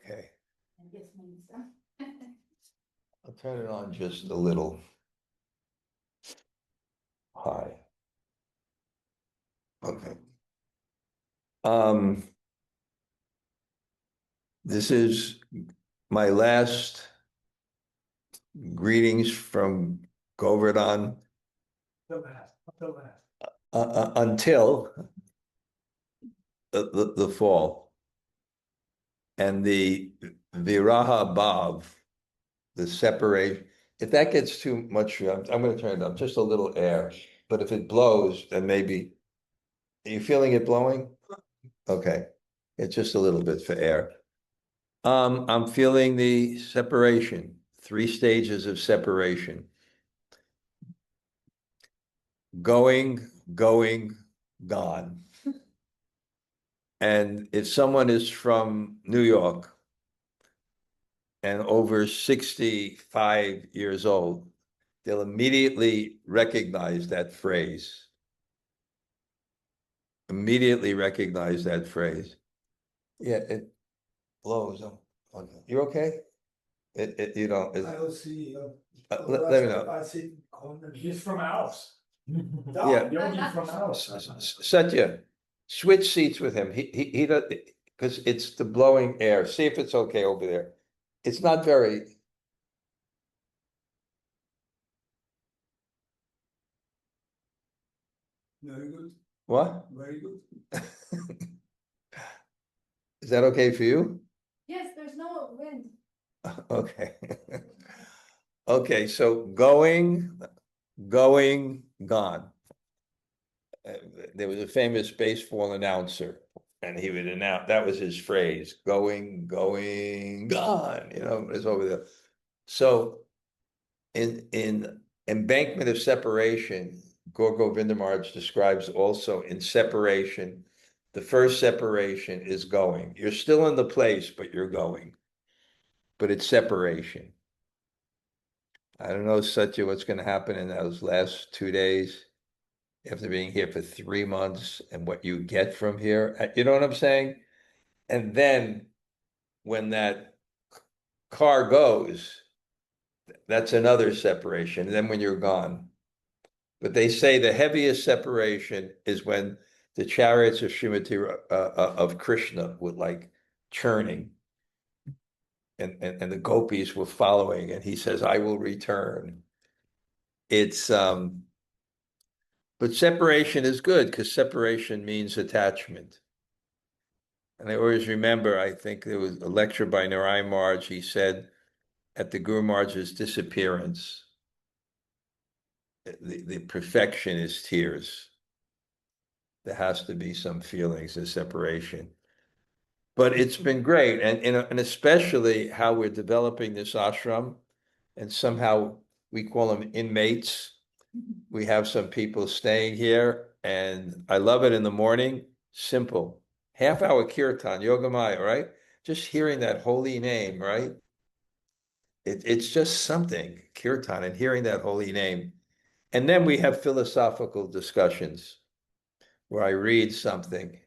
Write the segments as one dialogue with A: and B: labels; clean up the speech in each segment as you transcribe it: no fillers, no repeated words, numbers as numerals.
A: Okay. I'll turn it on just a little high. Okay. This is my last greetings from Govardhan until the fall. And the viraha-bhav, the separation, if that gets too much, I'm going to turn it up, just a little air. But if it blows, then maybe, are you feeling it blowing? Okay, it's just a little bit for air. I'm feeling the separation, 3 stages of separation. Going, gone. And if someone is from New York and over 65 years old, they'll immediately recognize that phrase. Immediately recognize that phrase. Yeah, it blows. You're okay? You don't.
B: I don't see.
A: Let me know.
B: I see.
C: He's from ours.
A: Yeah.
C: Yogi from ours.
A: Satya, switch seats with him. He does, because it's the blowing air. See if it's okay over there. It's not very.
B: Very good.
A: What?
B: Very good.
A: Is that okay for you?
D: Yes, there's no wind.
A: Okay. Okay, so going, gone. There was a famous baseball announcer, and he would announce, that was his phrase, going, gone, it's over there. So in embankment of separation, Gaur Govinda Maharaj describes also in separation, the first separation is going. You're still in the place, but you're going. But it's separation. I don't know, Satya, what's going to happen in those last 2 days after being here for 3 months and what you get from here. You know what I'm saying? And then when that car goes, that's another separation. And then when you're gone. But they say the heaviest separation is when the chariots of Srimati of Krishna were like churning. And the gopis were following, and he says, I will return. It's but separation is good because separation means attachment. And I always remember, I think there was a lecture by Narayan Maharaj, he said, at the Guru Maharaj's disappearance, the perfection is tears. There has to be some feelings of separation. But it's been great, and especially how we're developing this ashram, and somehow we call them inmates. We have some people staying here, and I love it in the morning. Simple, half-hour kirtan, yogamaya, right? Just hearing that holy name, right? It's just something, kirtan, and hearing that holy name. And then we have philosophical discussions where I read something,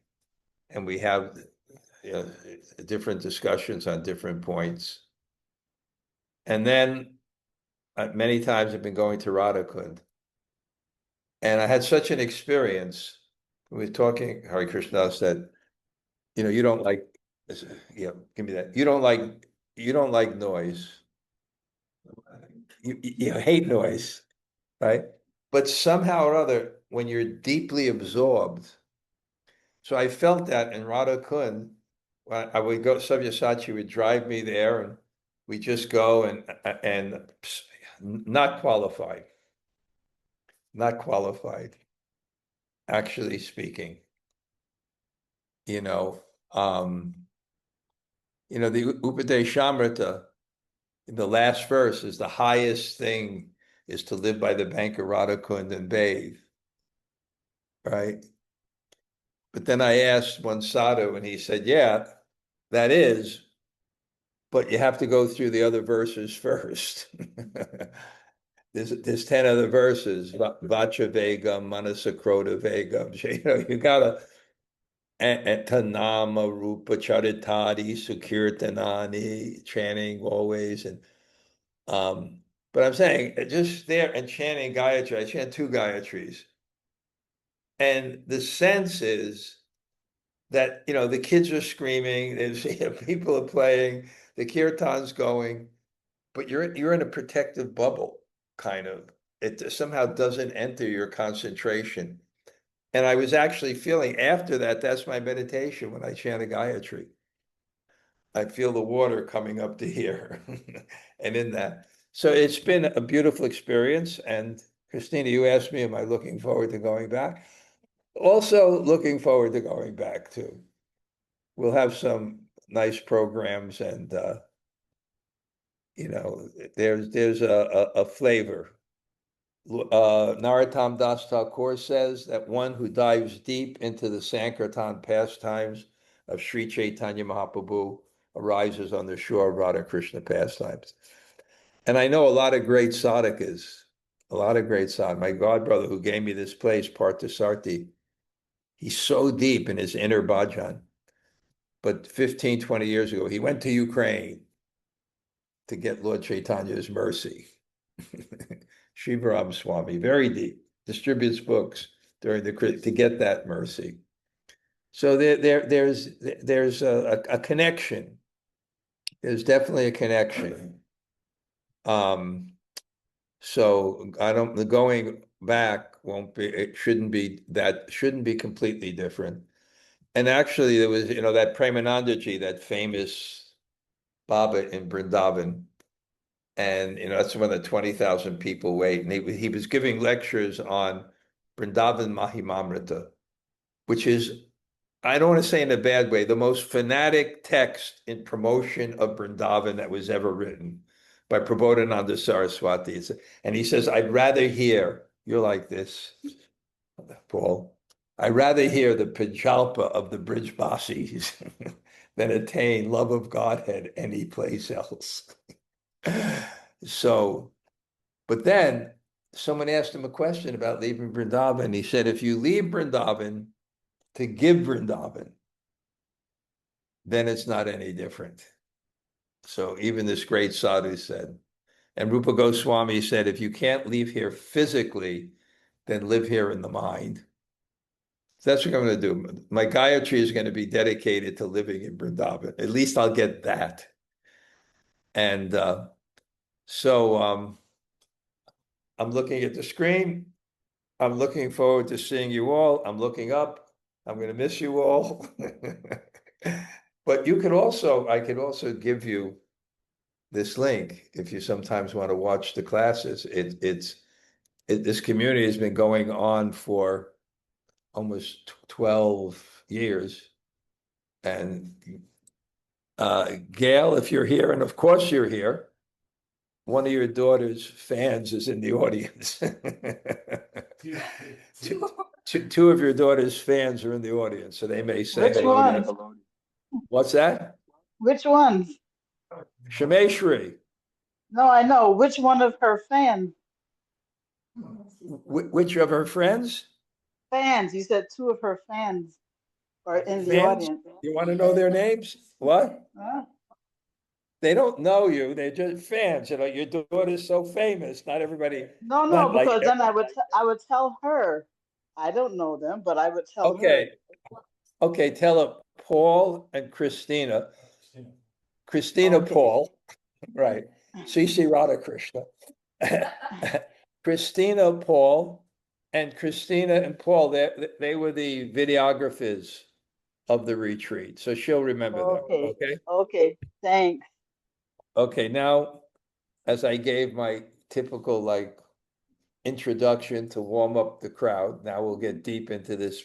A: and we have different discussions on different points. And then many times I've been going to Radhakund. And I had such an experience. We were talking, Hare Krishna said, you don't like, give me that. You don't like noise. You hate noise, right? But somehow or other, when you're deeply absorbed, so I felt that in Radhakund, when I would go, Sabyasachi would drive me there, and we just go and not qualified, actually speaking. The Upadeshamrita, in the last verse, is the highest thing is to live by the bank of Radhakund and bathe, right? But then I asked one sadhu, and he said, yeah, that is, but you have to go through the other verses first. There's 10 other verses, Vacha Vegam, Manasakrota Vegam. You gotta, and tanama rupa charitati sukirtanani, chanting always. And but I'm saying just there and chanting Gayatri, I chant 2 Gayatris. And the sense is that, the kids are screaming, there's people are playing, the kirtan's going, but you're in a protective bubble, kind of. It somehow doesn't enter your concentration. And I was actually feeling after that, that's my meditation when I chant a Gayatri. I feel the water coming up to here and in that. So it's been a beautiful experience. And Christina, you asked me, am I looking forward to going back? Also looking forward to going back too. We'll have some nice programs and there's a flavor. Narottam Das Thakur says that one who dives deep into the Sankirtan pastimes of Sri Chaitanya Mahaprabhu arises on the shore of Radha Krishna pastimes. And I know a lot of great sadhakas, a lot of great sadhakas. My godbrother who gave me this place, Parthasarthi, he's so deep in his inner bhajan. But 15, 20 years ago, he went to Ukraine to get Lord Chaitanya's mercy. Srila Swami, very deep, distributes books during to get that mercy. So there's a connection. There's definitely a connection. So going back shouldn't be completely different. And actually there was, that Premanandaji, that famous Baba in Vrindavan. And, that's when the 20,000 people wait. And he was giving lectures on Vrindavan Mahimamrita, which is, I don't want to say in a bad way, the most fanatic text in promotion of Vrindavan that was ever written by Prabodhananda Saraswati. And he says, I'd rather hear, you're like this, Paul, I'd rather hear the Pajalpa of the Brijbasis than attain love of Godhead any place else. So, but then someone asked him a question about leaving Vrindavan. He said, if you leave Vrindavan to give Vrindavan, then it's not any different. So even this great sadhu said, and Rupa Goswami said, if you can't leave here physically, then live here in the mind. So that's what I'm going to do. My Gayatri is going to be dedicated to living in Vrindavan. At least I'll get that. And so I'm looking at the screen. I'm looking forward to seeing you all. I'm looking up. I'm going to miss you all. But I could also give you this link if you sometimes want to watch the classes. This community has been going on for almost 12 years. And Gail, if you're here, and of course you're here, one of your daughter's fans is in the audience. Two of your daughter's fans are in the audience, so they may say
B: Which
A: hello.
B: one?
A: What's that?
B: Which ones?
A: Shameshri.
B: No, I know. Which one of her fans?
A: Which of her friends?
B: Fans. You said 2 of her fans are in the
A: Fans?
B: audience.
A: You want to know their names? What?
B: Huh?
A: They don't know you. They're just fans. Your daughter's so famous. Not everybody.
B: No,
A: Not like.
B: because then I would tell her. I don't know them, but I would tell
A: Okay. Okay. Tell her Paul and Christina. Christina,
B: Okay.
A: Paul. Right. C.C. Radhakrishna. Christina, Paul, and Christina and Paul, they were the videographers of the retreat. So she'll remember them. Okay.
B: Okay. Thanks.
A: Okay. Now, as I gave my typical introduction to warm up the crowd, now we'll get deep into this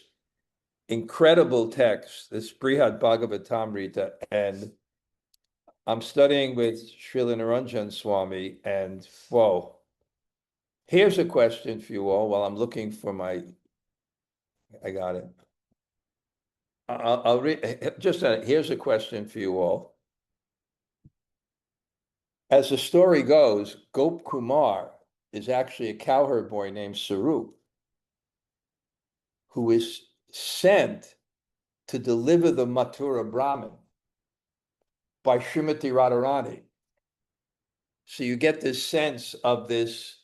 A: incredible text, this Bṛhad-bhāgavatāmṛta. And I'm studying with Srila Dhanurdhara Swami, and whoa. Here's a question for you all while I'm looking for I got it. I'll read, here's a question for you all. As the story goes, Gop Kumar is actually a cowherd boy named Sarup, who is sent to deliver the Mathura Brahmin by Srimati Radharani. So you get this sense of this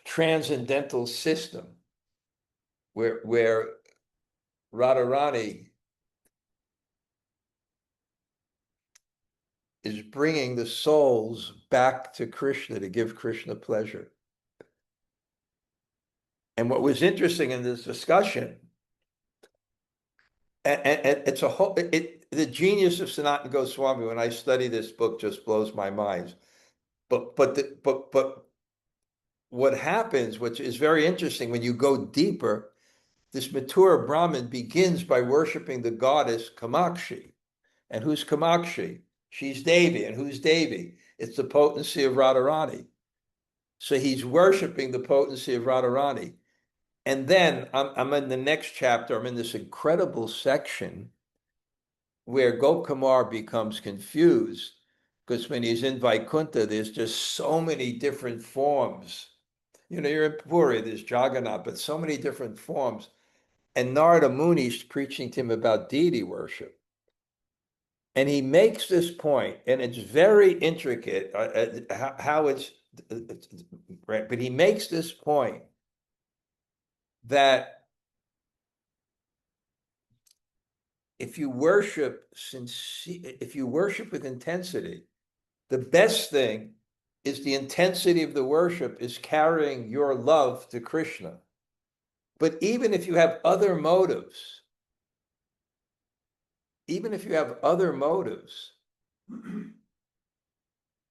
A: transcendental system where Radharani is bringing the souls back to Krishna to give Krishna pleasure. And what was interesting in this discussion, and it's a whole, the genius of Sanatana Goswami, when I study this book, just blows my mind. But what happens, which is very interesting, when you go deeper, this Mathura Brahmin begins by worshiping the goddess Kamakshi. And who's Kamakshi? She's Devi. And who's Devi? It's the potency of Radharani. So he's worshiping the potency of Radharani. And then I'm in the next chapter, I'm in this incredible section where Gopkumar becomes confused, because when he's in Vaikuntha, there's just so many different forms. You know, you're in Puri, there's Jagannath, but so many different forms. And Narada Muni is preaching to him about deity worship. And he makes this point, and it's very intricate how it's right, but he makes this point that if you worship with intensity, the best thing is the intensity of the worship is carrying your love to Krishna. But even if you have other motives,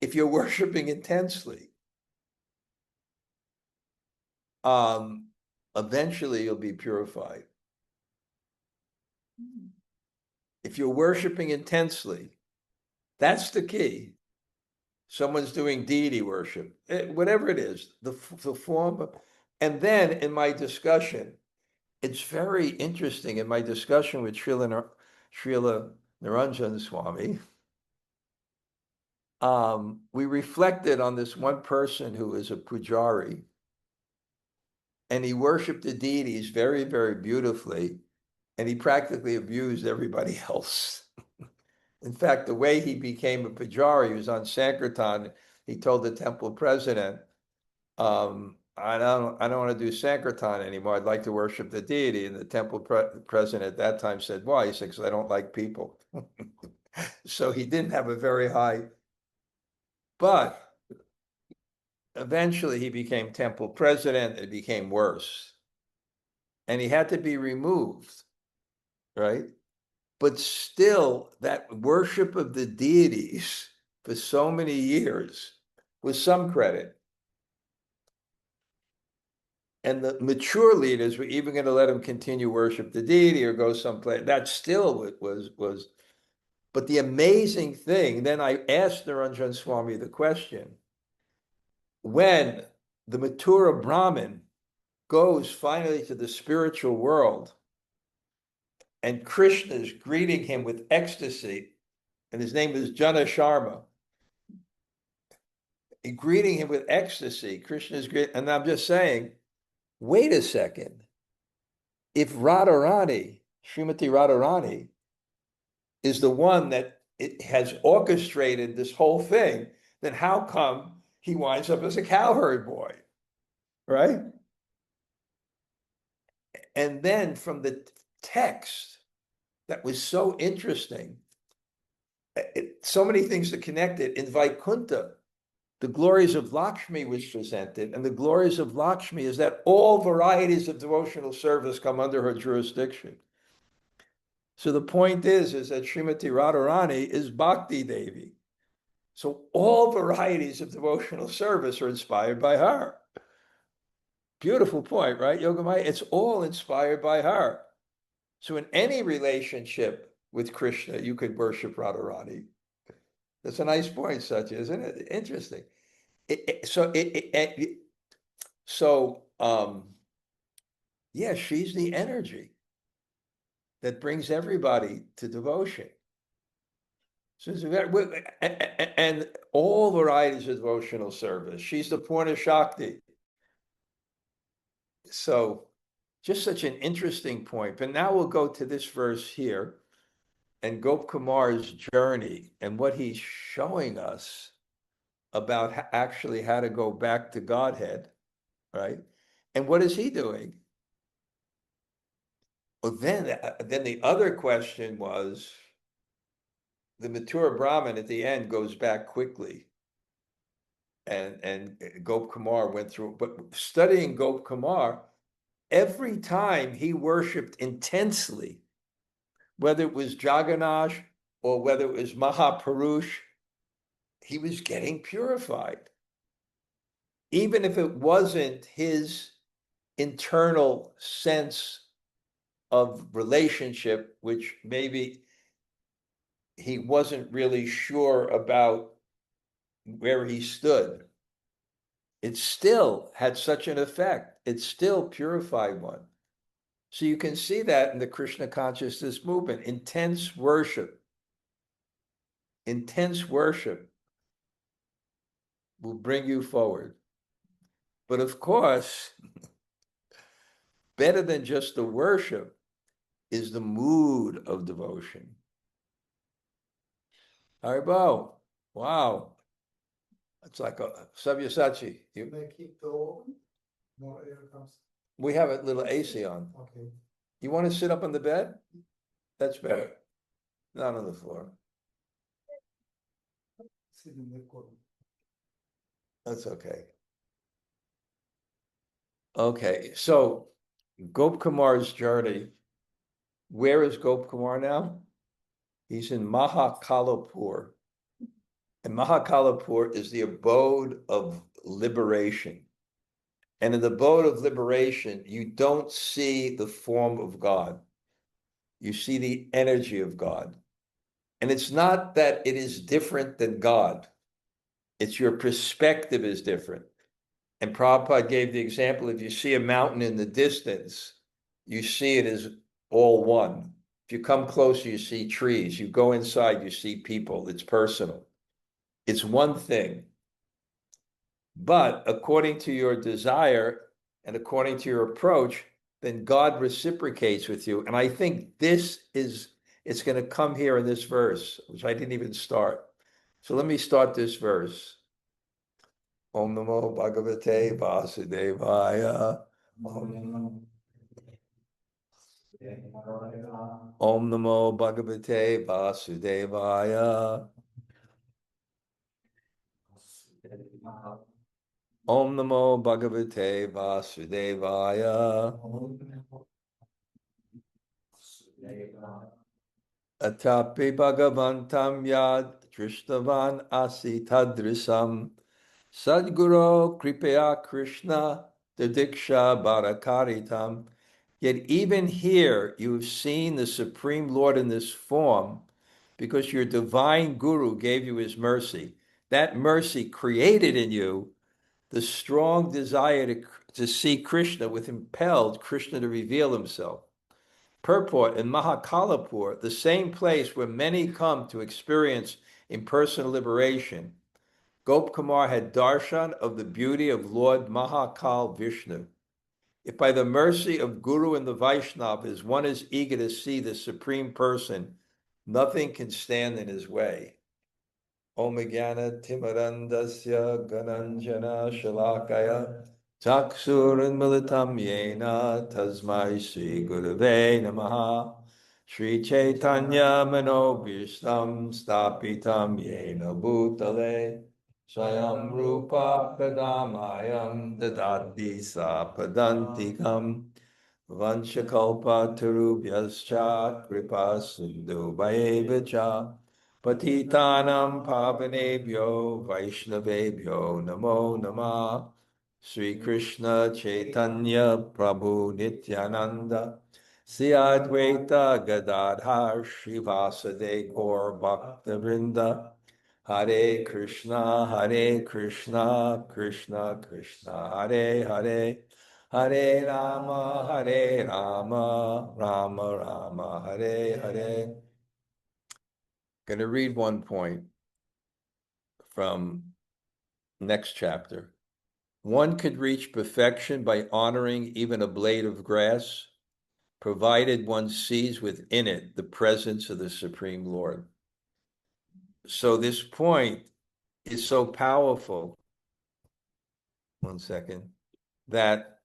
A: if you're worshiping intensely, eventually you'll be purified. If you're worshiping intensely, that's the key. Someone's doing deity worship, whatever it is, the form of, and then in my discussion, it's very interesting, in my discussion with Srila Dhanurdhara Swami, we reflected on this one person who is a pujari, and he worshiped the deities very, very beautifully, and he practically abused everybody else. In fact, the way he became a pujari, he was on Sankirtan, he told the temple president, I don't want to do Sankirtan anymore. I'd like to worship the deity. And the temple president at that time said, why? He said, because I don't like people. So he didn't have a very high, but eventually he became temple president. It became worse. And he had to be removed, right? But still, that worship of the deities for so many years was some credit. And the mature leaders were even going to let him continue worship the deity or go someplace. That still was. But the amazing thing, then I asked Dhanurdhara Swami the question, when the Mathura Brahmin goes finally to the spiritual world, and Krishna is greeting him with ecstasy, and his name is Jana Sharma, greeting him with ecstasy, Krishna's great, and I'm just saying, wait a second. If Radharani, Srimati Radharani, is the one that it has orchestrated this whole thing, then how come he winds up as a cowherd boy, right? And then from the text that was so interesting, so many things that connected. In Vaikuntha, the glories of Lakshmi was presented, and the glories of Lakshmi is that all varieties of devotional service come under her jurisdiction. So the point is that Srimati Radharani is Bhakti Devi. So all varieties of devotional service are inspired by her. Beautiful point, right, Yogamaya? It's all inspired by her. So in any relationship with Krishna, you could worship Radharani. That's a nice point, Satya, isn't it? Interesting. Yeah, she's the energy that brings everybody to devotion. So and all varieties of devotional service. She's the Purna Shakti. So Just such an interesting point. But now we'll go to this verse here and Gop Kumar's journey and what he's showing us about actually how to go back to Godhead, right? And what is he doing? Well, then the other question was, the mature Brahmin at the end goes back quickly. And Gop Kumar went through, but studying Gop Kumar, every time he worshipped intensely, whether it was Jagannath or whether it was Mahapurush, he was getting purified. Even if it wasn't his internal sense of relationship, which maybe he wasn't really sure about where he stood, it still had such an effect. It still purified one. So you can see that in the Krishna consciousness movement. Intense worship will bring you forward. But of course, better than just the worship is the mood of devotion. Haribo, wow. It's like a Sabyasachi.
C: They keep the oven? More air comes.
A: We have a little AC on.
C: Okay.
A: You want to sit up on the bed? That's better. Not on the floor.
C: Sit in the corner.
A: That's okay. Okay, so Gop Kumar's journey. Where is Gop Kumar now? He's in Mahakalapur. And Mahakalapur is the abode of liberation. And in the abode of liberation, you don't see the form of God. You see the energy of God. And it's not that it is different than God. It's your perspective is different. And Prabhupada gave the example, if you see a mountain in the distance, you see it as all one. If you come closer, you see trees. You go inside, you see people. It's personal. It's one thing. But according to your desire and according to your approach, then God reciprocates with you. And I think it's going to come here in this verse, which I didn't even start. So let me start this verse. Om Namo Bhagavate Vasudevaya. Om Namo Bhagavate Vasudevaya. Om Namo Bhagavate Vasudevaya. Atrāpi bhagavantaṁ yad dṛṣṭavān asi tādṛṣam. Sad-guroḥ kṛpayā Kṛṣṇa didṛkṣā-bhara-kāritam. Yet even here you have seen the Supreme Lord in this form because your divine Guru gave you his mercy. That mercy created in you the strong desire to see Krishna, with impelled Krishna to reveal himself. Purport in Mahakalapur, the same place where many come to experience impersonal liberation, Gop Kumar had darshan of the beauty of Lord Mahakal Vishnu. If by the mercy of Guru and the Vaishnavas one is eager to see the Supreme Person, nothing can stand in his way. Om Jnana Timarandasya Gananjana Shalakaya Chaksuranmilitam Yena Tasmai Sri Gurave Namaha Sri Chaitanya Manobhishtam Stapitam Yena Bhutale Swayam Rupa Padamayam Dadati Sapadantikam Vanchakalpa Tarubhyascha Kripa Sindhu Bhayevacha Patitanam Pavanebhyo Vaishnavebhyo Namo Namah Sri Krishna Chaitanya Prabhu Nityananda Sri Advaita Gadadhar Srivasade Gaur Bhaktavrinda Hare Krishna Krishna Krishna Hare Hare Hare Rama Rama Rama Hare Hare. Going to read one point from next chapter. One could reach perfection by honoring even a blade of grass, provided one sees within it the presence of the Supreme Lord. So this point is so powerful. One second. That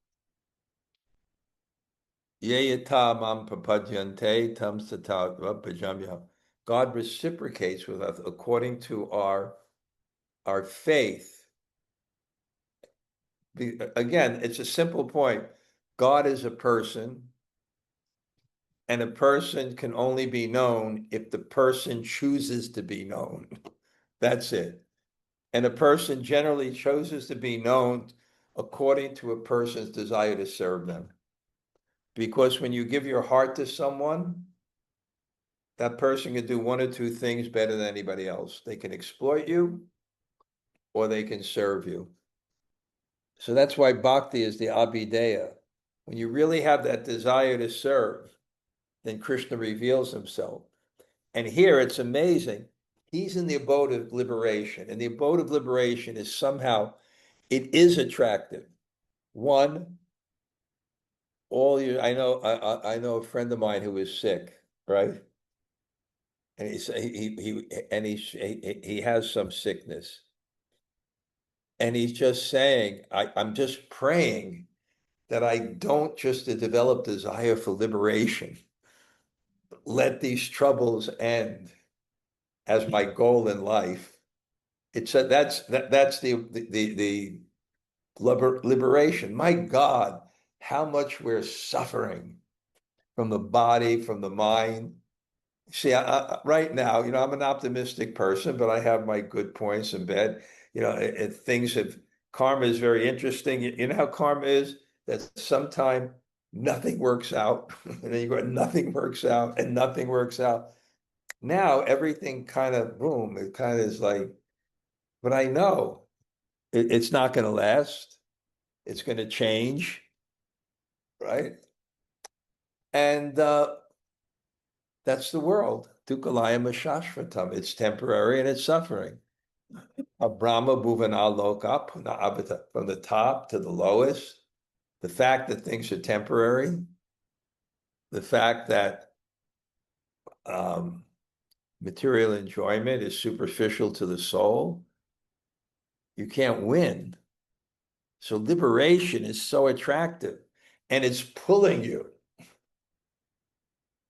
A: God reciprocates with us according to our faith. Again, it's a simple point. God is a person, and a person can only be known if the person chooses to be known. That's it. And a person generally chooses to be known according to a person's desire to serve them. Because when you give your heart to someone, that person can do one or two things better than anybody else. They can exploit you, or they can serve you. So that's why bhakti is the abhideya. When you really have that desire to serve, then Krishna reveals himself. And here it's amazing. He's in the abode of liberation. And the abode of liberation is somehow, it is attractive. One, I know a friend of mine who is sick, right? And he has some sickness. And he's just saying, I'm just praying that I don't just develop desire for liberation. Let these troubles end as my goal in life. It's that's the liberation. My God, how much we're suffering from the body, from the mind. See, right now, I'm an optimistic person, but I have my good points in bed. Karma is very interesting. You know how karma is? That sometime nothing works out, and then you go, nothing works out, and nothing works out. Now everything kind of, boom, it kind of is like, but I know it's not going to last. It's going to change, right? And that's the world. Dukkhalayam shashvatam. It's temporary and it's suffering. Brahma bhuvanaloka, from the top to the lowest. The fact that things are temporary. The fact that material enjoyment is superficial to the soul. You can't win. So liberation is so attractive, and it's pulling you.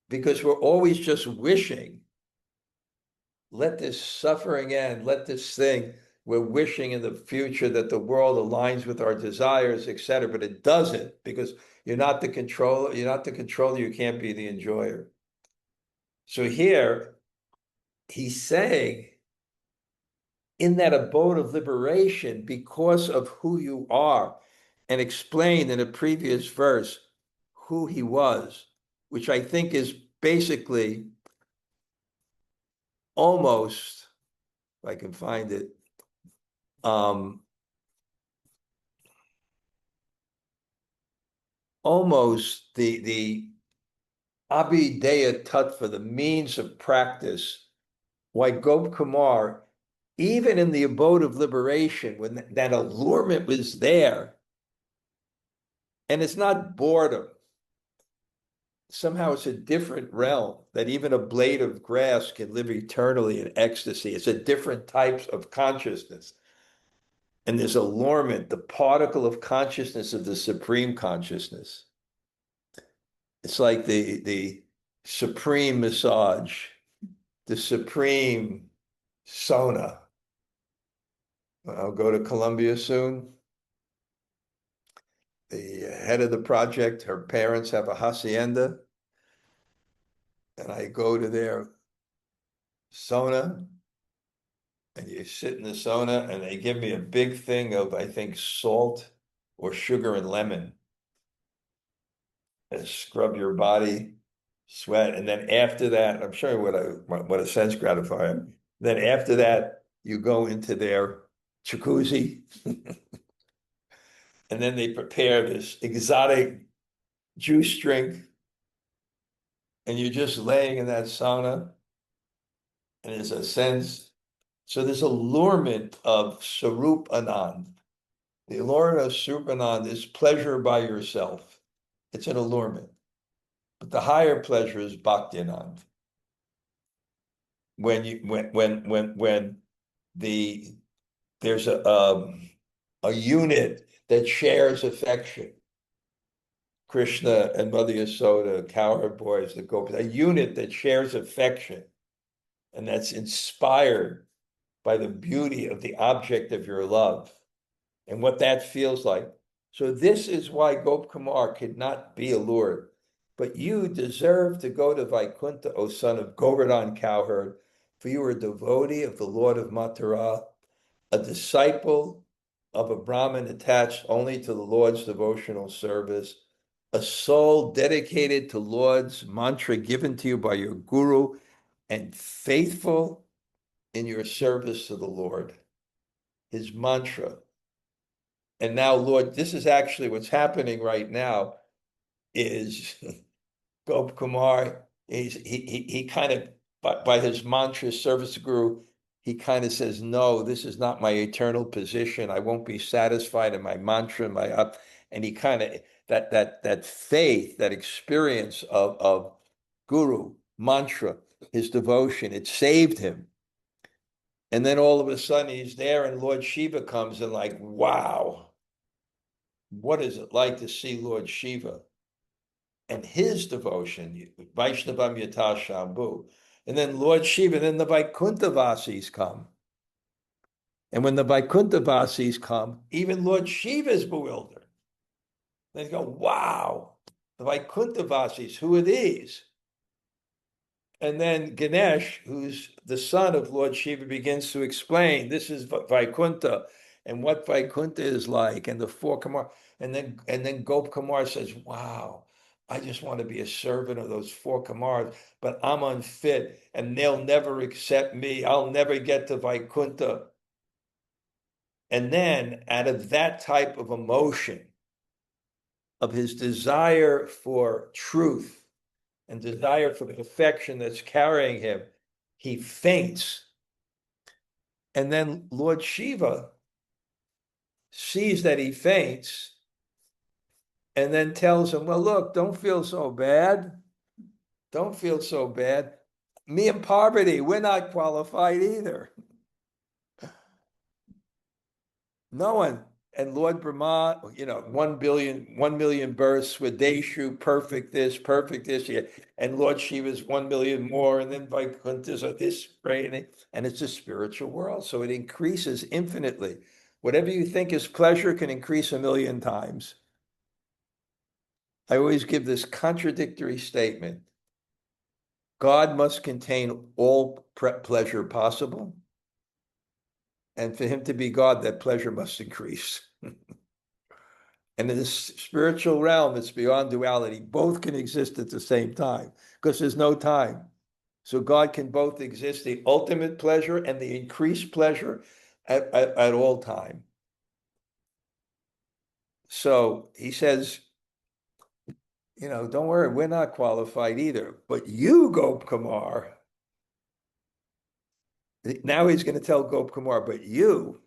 A: Because we're always just wishing, let this suffering end, let this thing, we're wishing in the future that the world aligns with our desires, etc. But it doesn't, because you're not the controller, you can't be the enjoyer. So here, he's saying, in that abode of liberation, because of who you are, and explained in a previous verse who he was, which I think is basically almost, if I can find it, almost the abhideya tattva, the means of practice, why Gop Kumar, even in the abode of liberation, when that allurement was there, and it's not boredom, somehow it's a different realm, that even a blade of grass can live eternally in ecstasy. It's a different type of consciousness. And there's allurement, the particle of consciousness of the supreme consciousness. It's like the supreme massage, the supreme sauna. I'll go to Colombia soon. The head of the project, her parents have a hacienda, and I go to their sauna, and you sit in the sauna, and they give me a big thing of, I think, salt or sugar and lemon, and scrub your body, sweat, and then after that, I'm showing what a sense gratifier. Then after that, you go into their jacuzzi, and then they prepare this exotic juice drink, and you're just laying in that sauna, and there's a sense. So there's allurement of Sarup Anand. The allurement of Supanand is pleasure by yourself. It's an allurement. But the higher pleasure is Bhaktinand. When there's a unit that shares affection. Krishna and Mother Yasoda, cowherd boys, the gopis, a unit that shares affection and that's inspired by the beauty of the object of your love and what that feels like. So this is why Gop Kumar could not be allured. But you deserve to go to Vaikuntha, O son of Govardhan cowherd, for you are a devotee of the Lord of Mathura, a disciple of a Brahmin attached only to the Lord's devotional service, a soul dedicated to Lord's mantra given to you by your guru, and faithful in your service to the Lord. His mantra. And now, Lord, this is actually what's happening right now is Gop Kumar, he kind of, by his mantra, service guru, he kind of says, no, this is not my eternal position. I won't be satisfied in my mantra, and he kind of, that faith, that experience of guru, mantra, his devotion, it saved him. And then all of a sudden he's there and Lord Shiva comes and like, wow, what is it like to see Lord Shiva? And his devotion, Vaishnavam Yata Shambhu. And then Lord Shiva, then the Vaikuntha-vasis come. And when the Vaikuntha-vasis come, even Lord Shiva is bewildered. They go, wow, the Vaikuntha-vasis, who are these? And then Ganesh, who's the son of Lord Shiva, begins to explain, this is Vaikuntha, and what Vaikuntha is like, and the four Kumar. And then Gop Kumar says, wow, I just want to be a servant of those four Kumars, but I'm unfit, and they'll never accept me. I'll never get to Vaikuntha. And then, out of that type of emotion, of his desire for truth, and desire for perfection that's carrying him, he faints. And then Lord Shiva sees that he faints and then tells him, well, look, don't feel so bad. Don't feel so bad. Me and Parvati, we're not qualified either. No one. And Lord Brahma, 1 million births, Swadeshu, perfect this, yeah. And Lord Shiva's 1 million more, and then Vaikuntha's are this great, and it's a spiritual world, so it increases infinitely. Whatever you think is pleasure can increase 1,000,000 times. I always give this contradictory statement. God must contain all pleasure possible. And for him to be God, that pleasure must increase. And in this spiritual realm, it's beyond duality. Both can exist at the same time because there's no time. So God can both exist, the ultimate pleasure and the increased pleasure at all time. So he says, don't worry, we're not qualified either. But you, Gop Kumar, now he's going to tell Gop Kumar, but you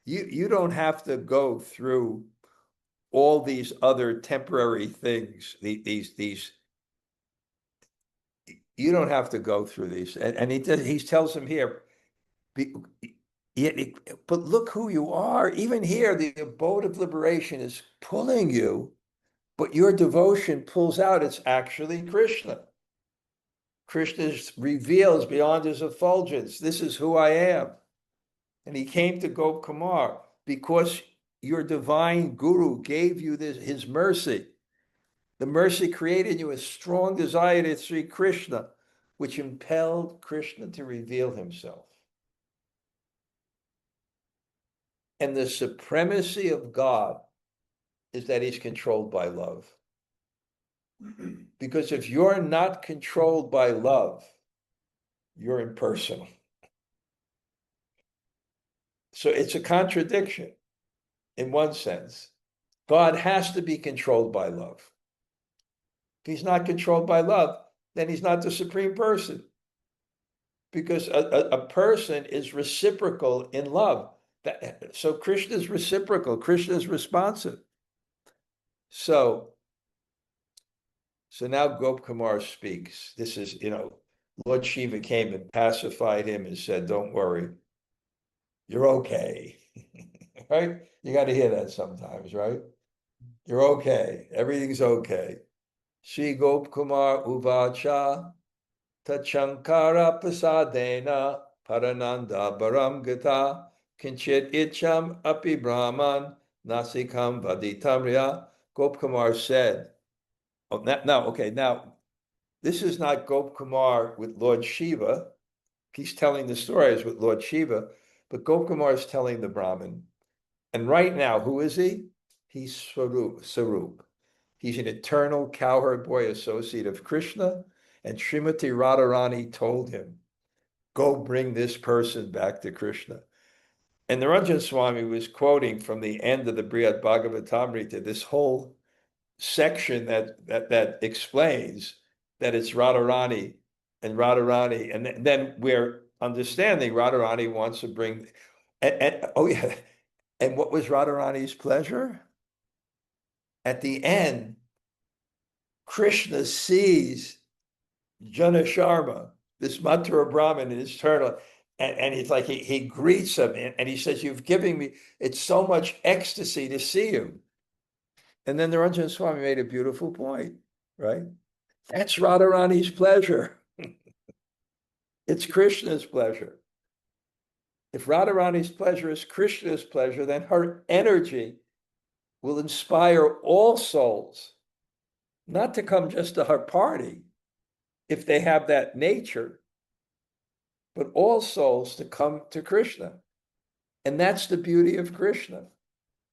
A: don't have to go through all these other temporary things, these you don't have to go through these. And he tells him here, but look who you are. Even here, the abode of liberation is pulling you, but your devotion pulls out. It's actually Krishna. Krishna reveals beyond his effulgence, this is who I am. And he came to Gop Kumar because your divine guru gave you his mercy. The mercy created in you a strong desire to see Krishna, which impelled Krishna to reveal himself. And the supremacy of God is that he's controlled by love. Because if you're not controlled by love, you're impersonal. So it's a contradiction in one sense. God has to be controlled by love. If he's not controlled by love, then he's not the supreme person. Because a person is reciprocal in love. So Krishna is reciprocal. Krishna is responsive. So now Gop Kumar speaks. This is, Lord Shiva came and pacified him and said, "Don't worry, you're okay." Right? You got to hear that sometimes, right? You're okay. Everything's okay. Shri Gop Kumar Uvacha Tachankara Pasadena Parananda Baram Gata Kinchit Icham Api Brahman Nasikam Vaditamriya. Gop Kumar said, now, this is not Gop Kumar with Lord Shiva. He's telling the stories with Lord Shiva, but Gop Kumar is telling the Brahmin. And right now, who is he? He's Sarup. He's an eternal cowherd boy associate of Krishna, and Srimati Radharani told him, "Go bring this person back to Krishna." And Dhanurdhara Swami was quoting from the end of the Bṛhad-bhāgavatāmṛta, this whole section that explains that it's Radharani, and then we're understanding Radharani wants to bring, and what was Radharani's pleasure? At the end, Krishna sees Jana Sharma, this Mathura Brahmin in his turtle, and he's like, he greets him, and he says, "You've given me, it's so much ecstasy to see you." And then the Dhanurdhara Swami made a beautiful point, right? That's Radharani's pleasure. It's Krishna's pleasure. If Radharani's pleasure is Krishna's pleasure, then her energy will inspire all souls not to come just to her party, if they have that nature, but all souls to come to Krishna. And that's the beauty of Krishna.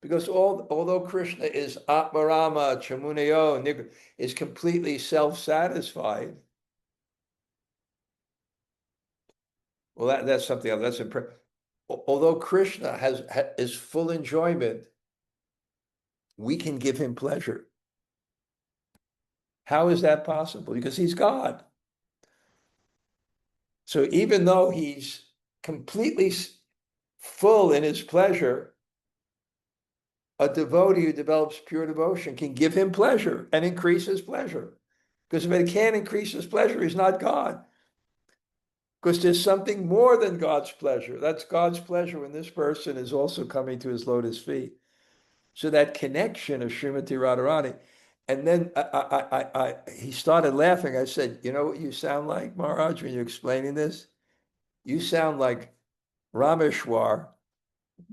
A: Because although Krishna is Atmarama, Chamunayo, is completely self-satisfied, well, that's something else. That's impressive. Although Krishna is full enjoyment, we can give him pleasure. How is that possible? Because he's God. So even though he's completely full in his pleasure, a devotee who develops pure devotion can give him pleasure and increase his pleasure. Because if it can't increase his pleasure, he's not God. Because there's something more than God's pleasure. That's God's pleasure when this person is also coming to his lotus feet. So that connection of Srimati Radharani. And then he started laughing. I said, "You know what you sound like, Maharaj, when you're explaining this? You sound like Rameshwar,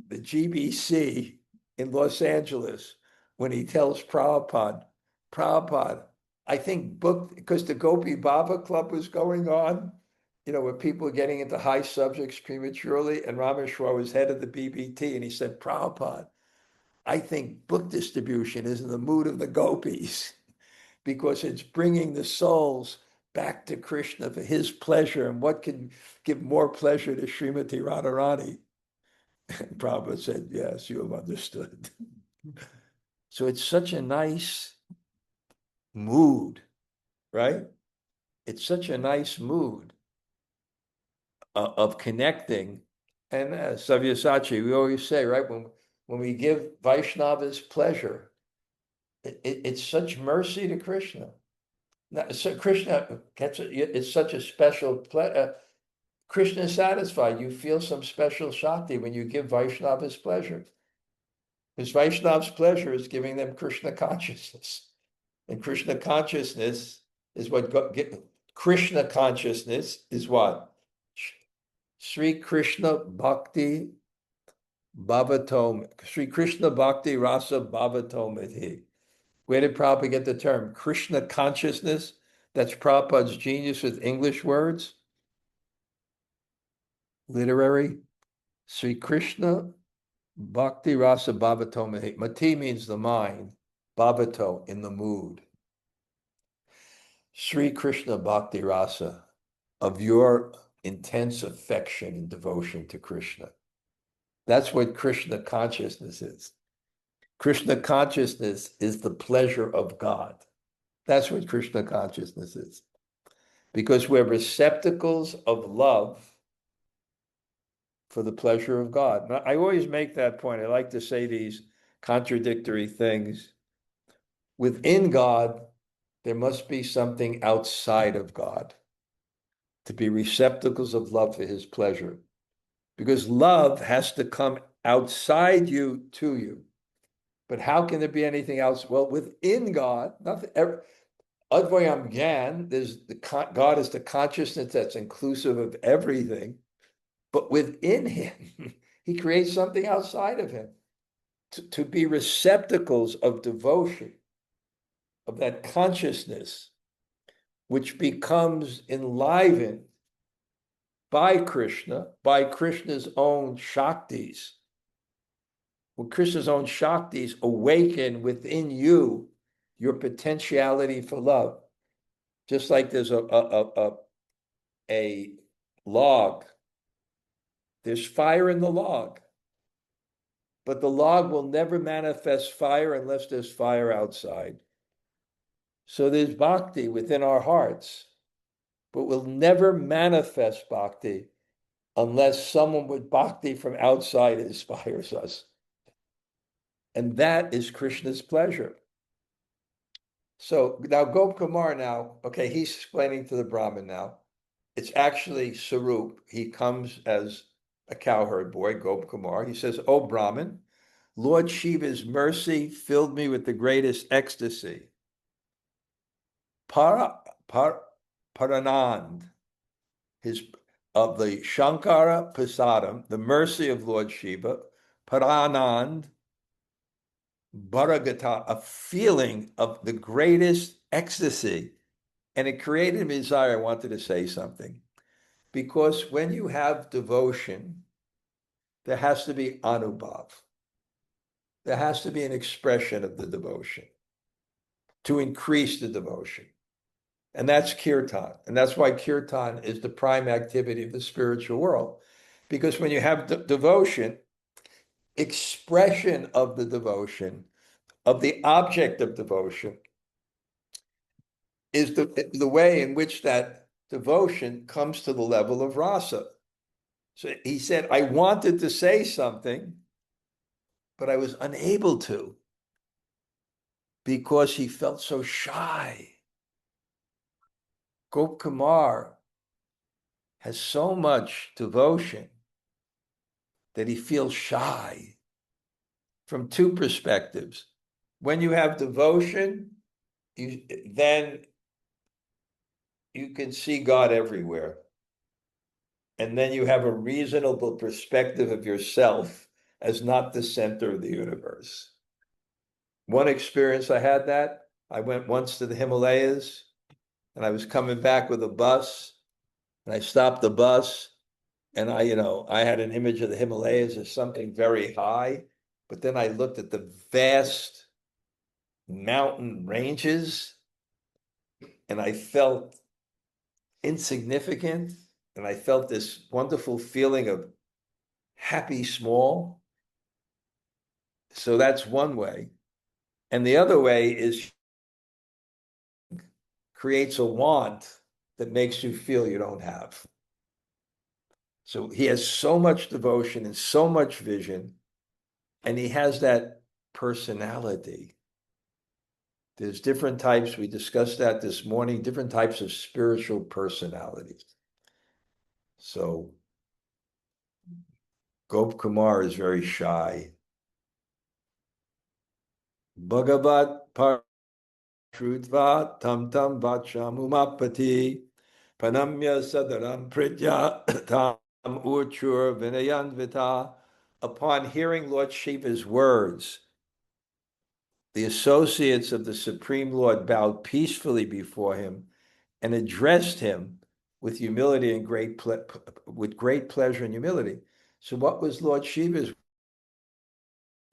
A: the GBC in Los Angeles, when he tells Prabhupada, I think booked, because the Gopi Baba Club was going on, where people were getting into high subjects prematurely, and Rameshwar was head of the BBT, and he said, Prabhupada, I think book distribution is in the mood of the gopis, because it's bringing the souls back to Krishna for his pleasure, and what can give more pleasure to Srimati Radharani?" And Prabhupada said, "Yes, you have understood." So it's such a nice mood, right? It's such a nice mood of connecting. And Sabyasachi, we always say, right, when we give Vaishnavas pleasure, it's such mercy to Krishna. Now, so Krishna gets it, it's such a special Krishna is satisfied. You feel some special Shakti when you give Vaishnavas pleasure. Because Vaishnav's pleasure is giving them Krishna consciousness. And Krishna consciousness is what Krishna consciousness is what? Sri Krishna Bhakti Bhavatom. Sri Krishna Bhakti Rasa Bhavatomati. Where did Prabhupada get the term? Krishna consciousness? That's Prabhupada's genius with English words. Literary. Sri Krishna Bhakti Rasa Bhavatomati. Mati means the mind. Bhavato, in the mood. Sri Krishna Bhakti Rasa, of your intense affection and devotion to Krishna. That's what Krishna consciousness is. Krishna consciousness is the pleasure of God. That's what Krishna consciousness is. Because we're receptacles of love for the pleasure of God. And I always make that point. I like to say these contradictory things. Within God, there must be something outside of God to be receptacles of love for his pleasure. Because love has to come outside you to you. But how can there be anything else? Well, within God, nothing. Advayam Gyan, God is the consciousness that's inclusive of everything. But within him, he creates something outside of him to be receptacles of devotion, of that consciousness, which becomes enlivened by Krishna, by Krishna's own Shaktis. When Krishna's own Shaktis awaken within you your potentiality for love, just like there's a log, there's fire in the log, but the log will never manifest fire unless there's fire outside. So there's bhakti within our hearts, but we'll never manifest bhakti unless someone with bhakti from outside inspires us. And that is Krishna's pleasure. So now Gop Kumar okay, he's explaining to the Brahmin now. It's actually Sarup. He comes as a cowherd boy, Gop Kumar. He says, "Oh Brahmin, Lord Shiva's mercy filled me with the greatest ecstasy. Paranand, of the Shankara Prasadam, the mercy of Lord Shiva, Paranand, Bharagata, a feeling of the greatest ecstasy." And it created a desire. I wanted to say something. Because when you have devotion, there has to be anubhav. There has to be an expression of the devotion to increase the devotion. And that's kirtan. And that's why kirtan is the prime activity of the spiritual world. Because when you have devotion, expression of the devotion, of the object of devotion, is the way in which that devotion comes to the level of rasa. So he said, I wanted to say something, but I was unable to because he felt so shy. Gop Kumar has so much devotion that he feels shy from two perspectives. When you have devotion, then you can see God everywhere. And then you have a reasonable perspective of yourself as not the center of the universe. One experience I had that, I went once to the Himalayas and I was coming back with a bus and I stopped the bus and I had an image of the Himalayas as something very high, but then I looked at the vast mountain ranges and I felt insignificant. And I felt this wonderful feeling of happy small. So that's one way. And the other way is creates a want that makes you feel you don't have. So he has so much devotion and so much vision, and he has that personality. There's different types, we discussed that this morning, different types of spiritual personalities. So Gop Kumar is very shy. Bhagavat Shrutva tam tam vacham umapati panamya sadaram pridya tam uchur vinayanvita. Upon hearing Lord Shiva's words, the associates of the Supreme Lord bowed peacefully before him and addressed him with humility and great pleasure and humility. So what was Lord Shiva's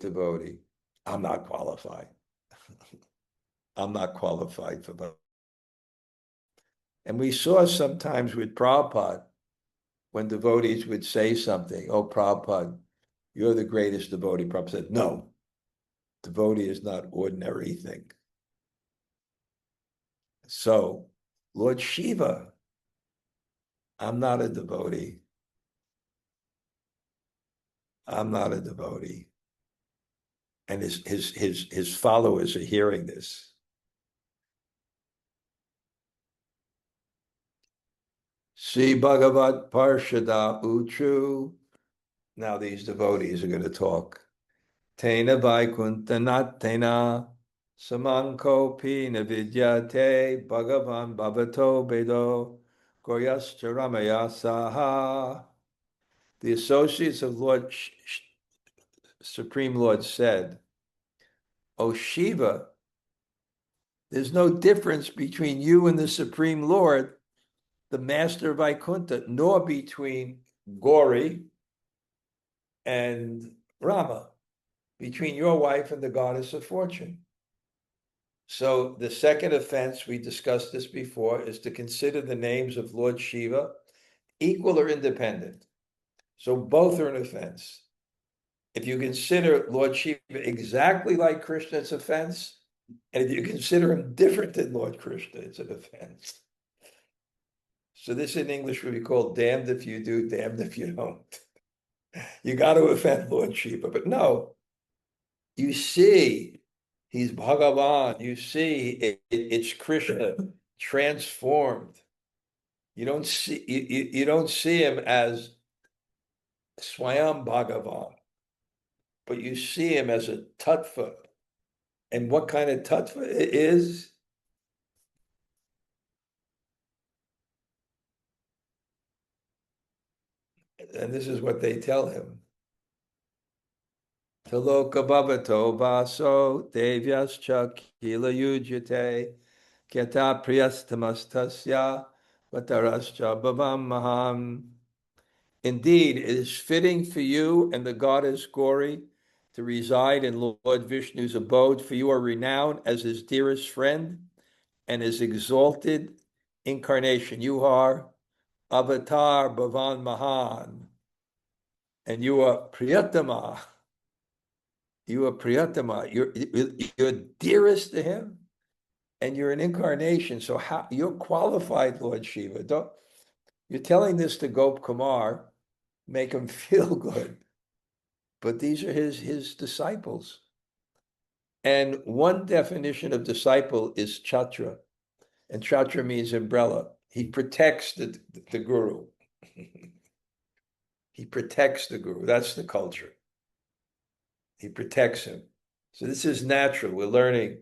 A: devotee? I'm not qualified. I'm not qualified for that. And we saw sometimes with Prabhupada, when devotees would say something, oh, Prabhupada, you're the greatest devotee. Prabhupada said, no, devotee is not ordinary thing. So, Lord Shiva, I'm not a devotee. I'm not a devotee. And his followers are hearing this. Sri Bhagavat Parshada Utru. Now these devotees are going to talk. Tena Vaikunthanatena Samanko Pina Vidyate Bhagavan Bhavato Bedo Goyascharamaya Saha. The associates of Supreme Lord said, O Shiva, there's no difference between you and the Supreme Lord, the master of Vaikuntha, nor between Gauri and Rama, between your wife and the goddess of fortune. So the second offense, we discussed this before, is to consider the names of Lord Shiva equal or independent. So both are an offense. If you consider Lord Shiva exactly like Krishna, it's offense. And if you consider him different than Lord Krishna, it's an offense. So this in English would be called damned if you do, damned if you don't. You got to offend Lord Shiva, but no. You see, he's Bhagavan. You see, it's Krishna transformed. You don't see him as Swayam Bhagavan, but you see him as a tattva. And what kind of tattva it is? And this is what they tell him. Taloka bhavato vaso devyascha kila yujate kyata priyastamastasya vatarascha bhavam maham. Indeed, it is fitting for you and the goddess Gauri to reside in Lord Vishnu's abode, for you are renowned as his dearest friend and his exalted incarnation. You are Avatar Bhavan Mahan, and you are Priyatama. You are Priyatama. You're dearest to him, and you're an incarnation. So how you're qualified, Lord Shiva. You're telling this to Gop Kumar, make him feel good. But these are his disciples. And one definition of disciple is chhatra. And chhatra means umbrella. He protects the guru. He protects the guru. That's the culture. He protects him. So this is natural. We're learning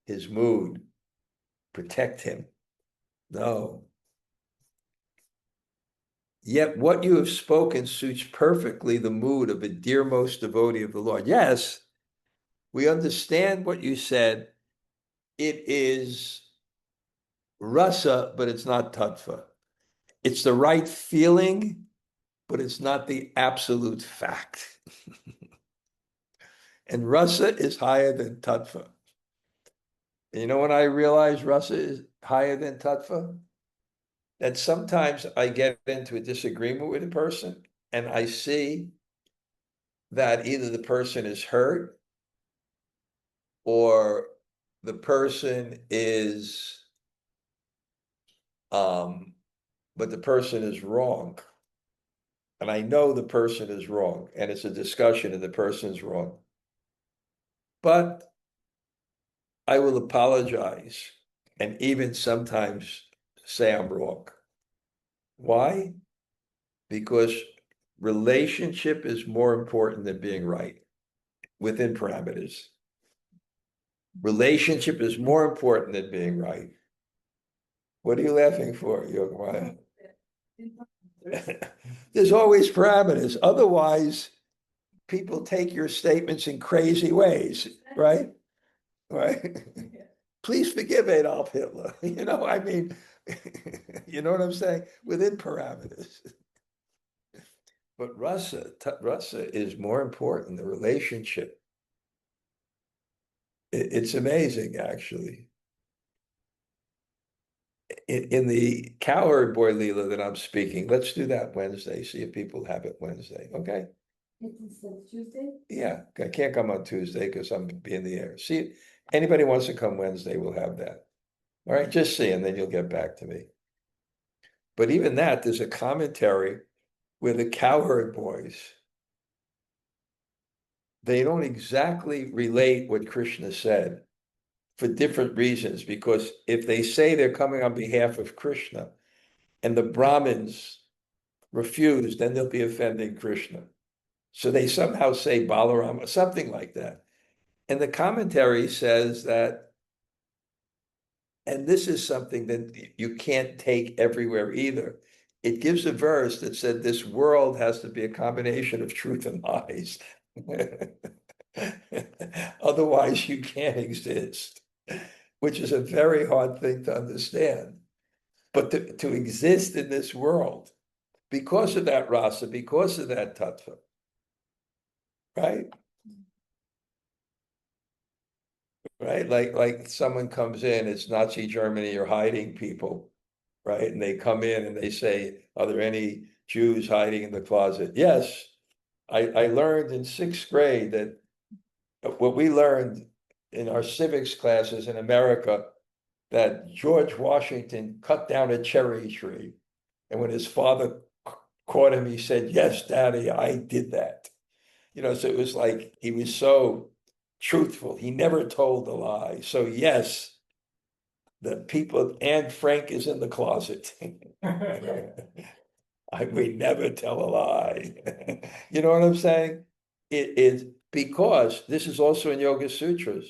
A: his mood. Protect him. No. Yet what you have spoken suits perfectly the mood of a dearmost devotee of the Lord. Yes, we understand what you said. It is rasa, but it's not tattva. It's the right feeling, but it's not the absolute fact. And rasa is higher than tattva. You know when I realize rasa is higher than tattva? That sometimes I get into a disagreement with a person and I see that either the person is hurt or the person is, but the person is wrong. And I know the person is wrong, and it's a discussion and the person's wrong. But I will apologize and even sometimes say I'm wrong. Why? Because relationship is more important than being right within parameters. Relationship is more important than being right. What are you laughing for, Yogamaya? There's always parameters. Otherwise, people take your statements in crazy ways, right? Right? Please forgive Adolf Hitler. You know, I mean, you know what I'm saying? Within parameters. But rasa is more important, the relationship. It's amazing, actually. In the cowherd boy Leela that I'm speaking, let's do that Wednesday, see if people have it Wednesday, okay?
D: It's Tuesday?
A: Yeah, I can't come on Tuesday because I'm in the air. See, anybody wants to come Wednesday, we'll have that. All right, just see, and then you'll get back to me. But even that, there's a commentary where the cowherd boys they don't exactly relate what Krishna said for different reasons, because if they say they're coming on behalf of Krishna and the Brahmins refuse, then they'll be offending Krishna. So they somehow say Balarama, something like that. And the commentary says that, and this is something that you can't take everywhere either. It gives a verse that said this world has to be a combination of truth and lies. Otherwise, you can't exist, which is a very hard thing to understand. But to exist in this world, because of that rasa, because of that tattva, right? Right? Like someone comes in, it's Nazi Germany, you're hiding people, right? And they come in and they say, are there any Jews hiding in the closet? Yes. I learned in 6th grade that what we learned in our civics classes in America, that George Washington cut down a cherry tree. And when his father caught him, he said, yes, Daddy, I did that. So it was like he was so truthful. He never told a lie. So yes, the people, Anne Frank is in the closet. We never tell a lie. You know what I'm saying? It is because this is also in Yoga Sutras,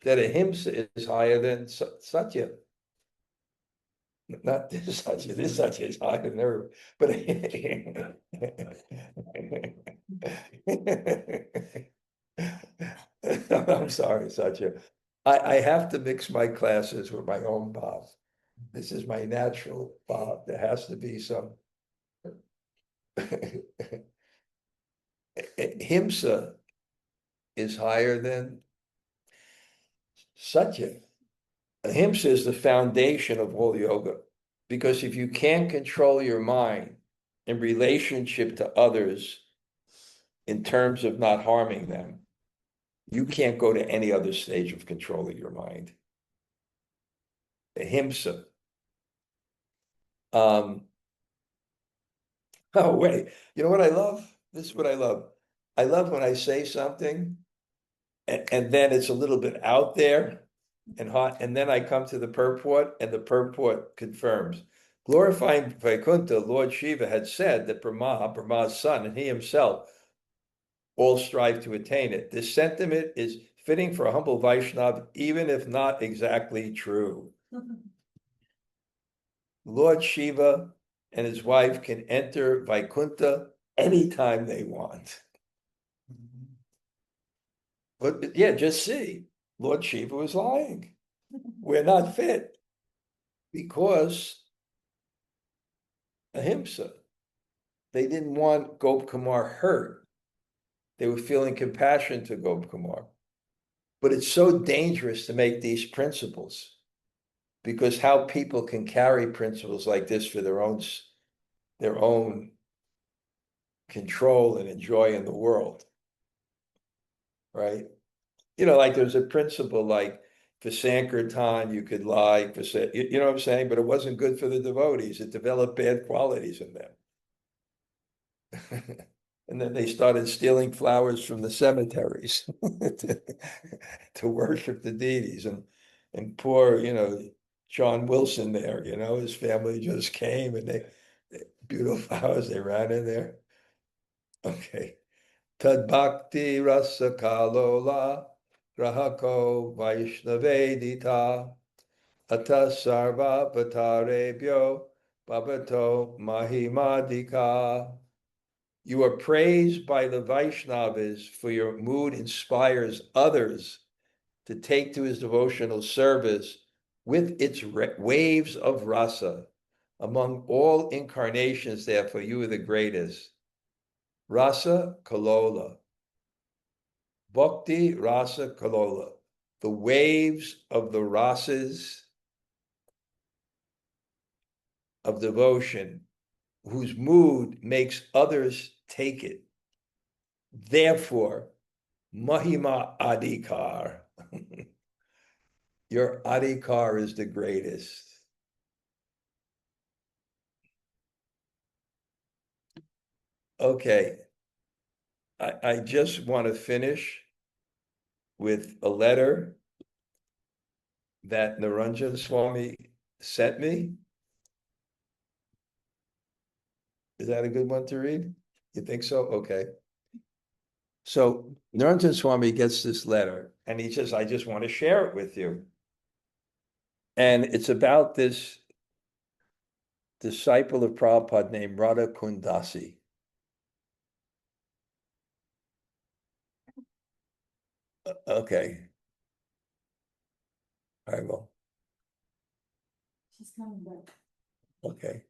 A: that ahimsa is higher than satya. Not this satya. This satya is higher than everyone. But I'm sorry, Satya. I have to mix my classes with my own bhav. This is my natural bhav. There has to be some himsa is higher than satya. Ahimsa is the foundation of all yoga, because if you can't control your mind in relationship to others in terms of not harming them, you can't go to any other stage of controlling your mind. Ahimsa. Oh, wait. You know what I love? This is what I love. I love when I say something and then it's a little bit out there and hot, and then I come to the purport, and the purport confirms. Glorifying Vaikuntha, Lord Shiva had said that Brahma's son, and he himself all strive to attain it. This sentiment is fitting for a humble Vaishnav, even if not exactly true. Lord Shiva and his wife can enter Vaikuntha anytime they want. But yeah, just see, Lord Shiva was lying. We're not fit because ahimsa. They didn't want Gop Kumar hurt. They were feeling compassion to Gop Kumar. But it's so dangerous to make these principles, because how people can carry principles like this for their own control and enjoy in the world, right? Like there's a principle like for Sankirtan, you could lie, you know what I'm saying? But it wasn't good for the devotees. It developed bad qualities in them. And then they started stealing flowers from the cemeteries to worship the deities. And poor, John Wilson there, his family just came and they beautiful flowers, they ran in there. Okay. Tad bhakti rasa kalola grahako vaishnavedita ata sarva bhatarebhyo bhavato mahimadika. You are praised by the Vaishnavas for your mood inspires others to take to his devotional service with its waves of rasa. Among all incarnations, therefore, you are the greatest. Rasa kalola. Bhakti rasa kalola. The waves of the rasas of devotion, whose mood makes others take it. Therefore, Mahima Adhikar. Your Adhikar is the greatest. Okay. I just want to finish with a letter that Dhanurdhara Swami sent me. Is that a good one to read? You think so? Okay. So Dhanurdhara Swami gets this letter and he says, I just want to share it with you. And it's about this disciple of Prabhupada named Radha Kundasi. Okay. I will.
D: She's coming back.
A: Okay.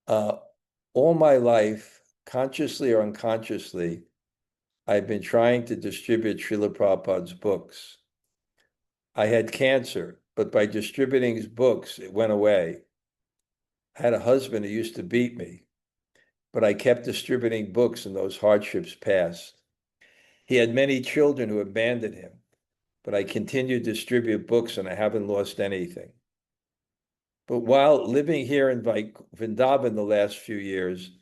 A: All my life, consciously or unconsciously, I've been trying to distribute Srila Prabhupada's books. I had cancer, but by distributing his books, it went away. I had a husband who used to beat me, but I kept distributing books and those hardships passed. He had many children who abandoned him, but I continued to distribute books and I haven't lost anything. But while living here in Vrindavan the last few years,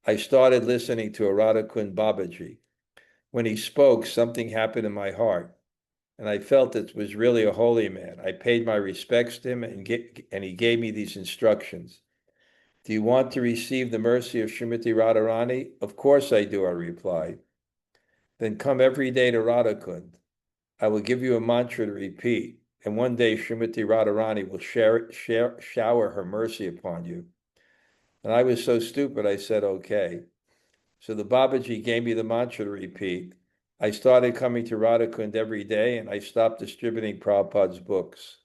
A: I started listening to Radhakund Babaji. When he spoke, something happened in my heart, and I felt it was really a holy man. I paid my respects to him, and he gave me these instructions. Do you want to receive the mercy of Srimati Radharani? Of course I do, I replied. Then come every day to Radhakund. I will give you a mantra to repeat, and one day Srimati Radharani will shower her mercy upon you. And I was so stupid, I said, okay. So the Babaji gave me the mantra to repeat. I started coming to Radhakund every day, and I stopped distributing Prabhupada's books.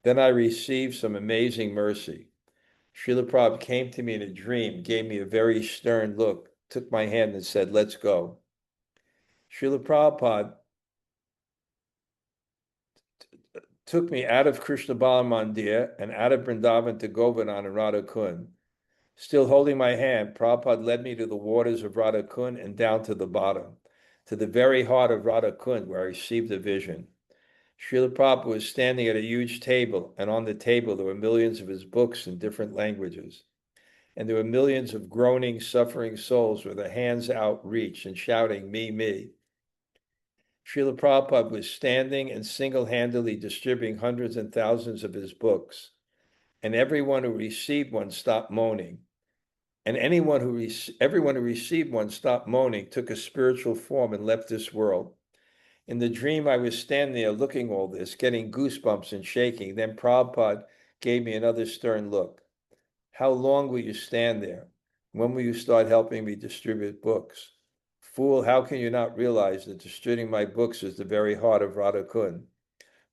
A: Then I received some amazing mercy. Srila Prabhupada came to me in a dream, gave me a very stern look, took my hand and said, let's go. Srila Prabhupada took me out of Krishna Balamandir and out of Vrindavan to Govardhan and Radhakund. Still holding my hand, Prabhupada led me to the waters of Radhakund and down to the bottom, to the very heart of Radhakund, where I received a vision. Srila Prabhupada was standing at a huge table, and on the table there were millions of his books in different languages. And there were millions of groaning, suffering souls with their hands outreached and shouting, me, me. Srila Prabhupada was standing and single-handedly distributing hundreds and thousands of his books. And everyone who received one stopped moaning. And everyone who received one stopped moaning, took a spiritual form and left this world. In the dream, I was standing there looking all this, getting goosebumps and shaking. Then Prabhupada gave me another stern look. How long will you stand there? When will you start helping me distribute books? Fool, how can you not realize that distributing my books is the very heart of Radhakund?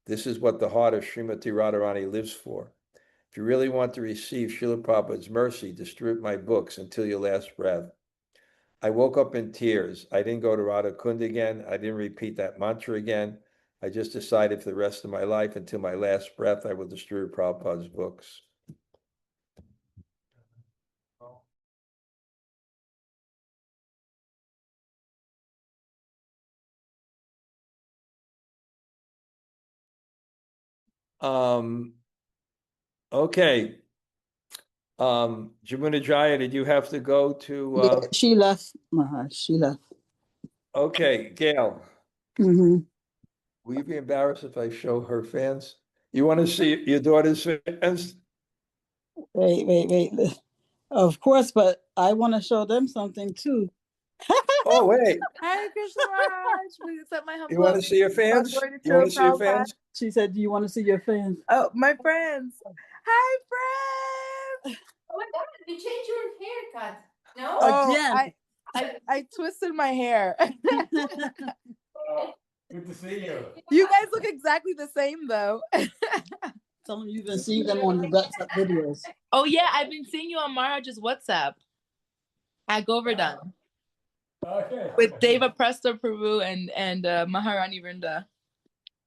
A: This is what the heart of Srimati Radharani lives for. If you really want to receive Srila Prabhupada's mercy, distribute my books until your last breath. I woke up in tears. I didn't go to Radhakund again. I didn't repeat that mantra again. I just decided for the rest of my life, until my last breath, I will distribute Prabhupada's books. Okay. Jamuna Jaya, did you have to go to?
B: Yeah, she left, Maharaj. She left.
A: Okay, Gail.
B: Mm-hmm.
A: Will you be embarrassed if I show her fans? You want to see your daughter's fans?
B: Wait. Of course, but I want to show them something too.
A: Oh, wait.
E: Hi, Krishna Raj. Please accept my humble.
A: You want to see your fans? You want to see your fans?
B: She said, do you want to see your fans?
E: Oh, my friends. Hi, friends.
D: Oh my God, you changed your haircut. No?
B: Again.
E: I twisted my hair.
C: Good to see you.
E: You guys look exactly the same, though.
B: Tell them you've been seeing them on the WhatsApp videos.
E: Oh, yeah. I've been seeing you on Maharaj's WhatsApp at Govardhan
C: Okay.
E: with Deva Presta Prabhu and Maharani Vrinda.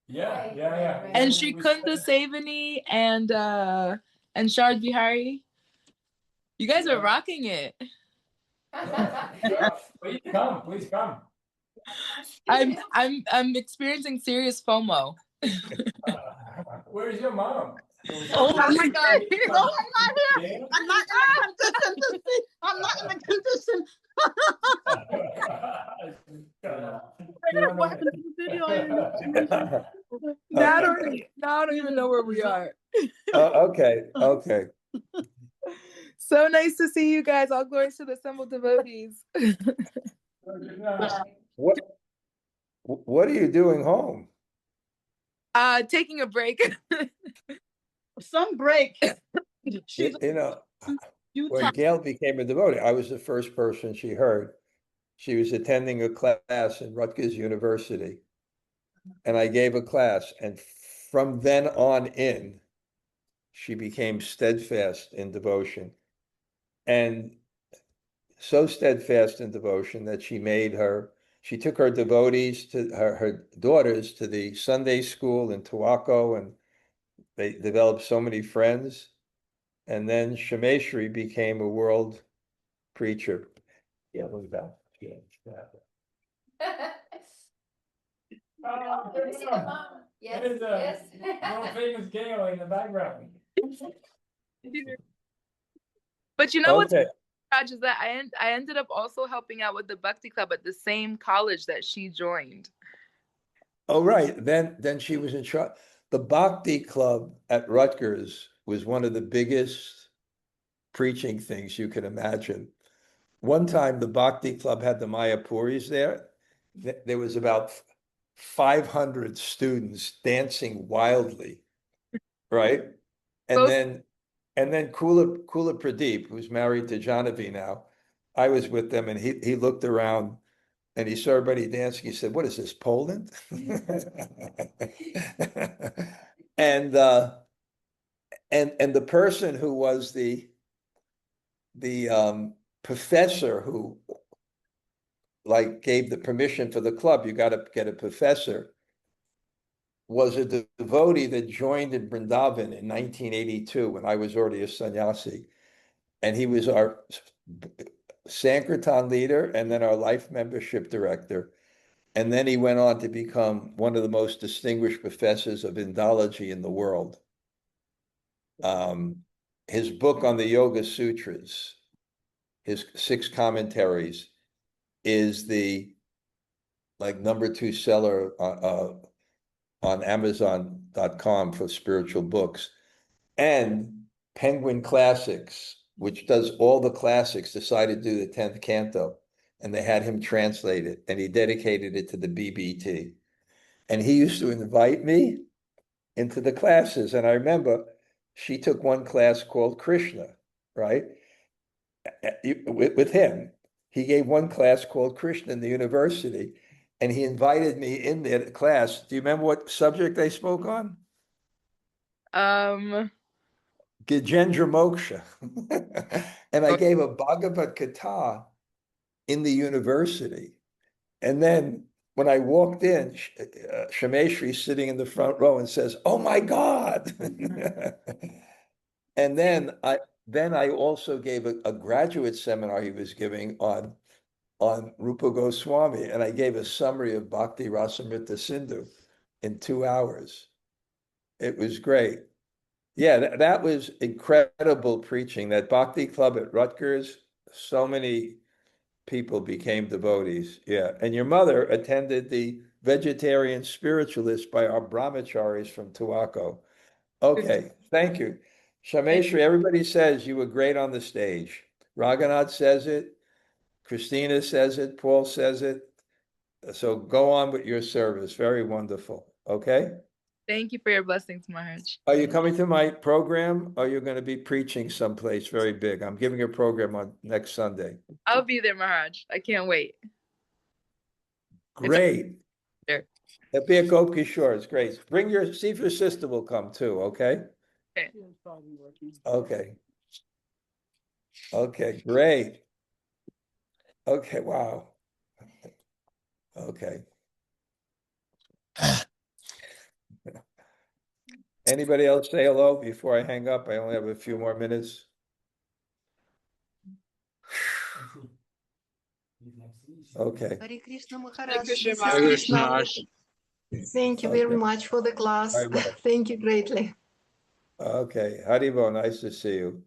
C: Yeah.
E: And Shrikunda Savani and Sharad Bihari. You guys are rocking it.
C: Please come.
E: I'm experiencing serious FOMO.
C: Where's your mom?
B: Oh my God.
C: No,
B: I'm not here. I'm not in a condition to see. I'm not in a condition.
E: Now I don't even know where we are.
A: Okay, okay.
E: So nice to see you guys. All glories to the assembled devotees.
A: What are you doing home?
E: Taking a break.
B: Some break.
A: You know,
B: You
A: when Gail became a devotee, I was the first person she heard. She was attending a class in Rutgers University, and I gave a class, and from then on in, she became steadfast in devotion, and so steadfast in devotion that she took her devotees to her daughters to the Sunday school in Tuaco, and they developed so many friends. And then Shameshri became a world preacher. Yeah, look about. Yeah.
C: There is a world famous Gail in the background.
E: But you know what's
A: Okay.
E: Raj, is that I ended up also helping out with the Bhakti Club at the same college that she joined.
A: Oh, right. Then she was in charge. The Bhakti Club at Rutgers was one of the biggest preaching things you can imagine. One time, the Bhakti Club had the Mayapuris there. There was about 500 students dancing wildly, right? And then Kula Pradeep, who's married to Janavi now, I was with them, and he looked around and he saw everybody dancing. He said, "What is this, Poland?" and the person who was the professor who like gave the permission for the club, you got to get a professor, was a devotee that joined in Vrindavan in 1982 when I was already a sannyasi. And he was our Sankirtan leader and then our life membership director. And then he went on to become one of the most distinguished professors of Indology in the world. His book on the Yoga Sutras, his 6 commentaries, is the #2 seller on Amazon.com for spiritual books. And Penguin Classics, which does all the classics, decided to do the 10th canto, and they had him translate it, and he dedicated it to the BBT. And he used to invite me into the classes. And I remember she took one class called Krishna, right? With him. He gave one class called Krishna in the university, and he invited me in there to class. Do you remember what subject they spoke on? Gajendra Moksha. And I gave a Bhagavad-gavātāmṛta in the university. And then when I walked in, Shameshri sitting in the front row and says, "Oh my God." And then I also gave a graduate seminar he was giving on Rupa Goswami, and I gave a summary of Bhakti Rasamrita Sindhu in 2 hours. It was great. Yeah, that was incredible preaching. That Bhakti Club at Rutgers, so many people became devotees. Yeah, and your mother attended the Vegetarian Spiritualist by our brahmacharis from Tuaco. Okay, thank you. Shameshri, everybody says you were great on the stage. Raghunath says it, Christina says it, Paul says it. So go on with your service. Very wonderful. Okay?
E: Thank you for your blessings, Maharaj.
A: Are you coming to my program? Or are you going to be preaching someplace very big? I'm giving a program on next Sunday.
E: I'll be there, Maharaj. I can't wait.
A: Great.
E: Sure.
A: That'd be a Gop Kishore. It's great. See if your sister will come too, okay?
E: Okay.
A: Okay. Okay, great. Okay, wow. Okay. Anybody else say hello before I hang up? I only have a few more minutes. Okay.
F: Hare Krishna
E: Hare
F: Maharaj.
E: Krishna,
F: This is
E: Maharaj.
F: Krishna. Thank you very
A: Okay.
F: much for the class.
A: Very well.
F: Thank you greatly.
A: Okay, Haribo, nice to see you.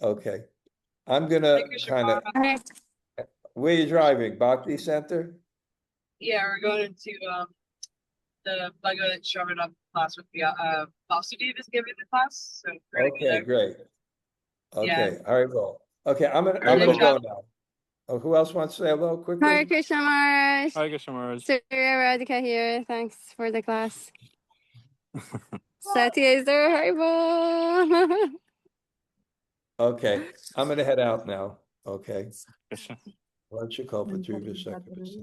A: Okay, I'm gonna kind of, where are you driving? Bhakti Center?
E: Yeah, we're going to
G: the Bhagavantaṁ class with Vasudev is giving the class. So we're gonna be
A: Okay,
G: there.
A: great.
G: Yeah.
A: Okay, all right, well, okay, I'm
G: Very
A: gonna
G: good
A: go
G: job.
A: now. Oh, who else wants to say hello
H: Hare
A: quickly?
H: Krishna Maharaj.
I: Hare Krishna Maharaj.
H: Surya Radhika here. Thanks for the class. Satya is there. Haribo.
A: Okay, I'm gonna head out now, okay?
I: Krishna.
A: Why don't you call for 3 seconds?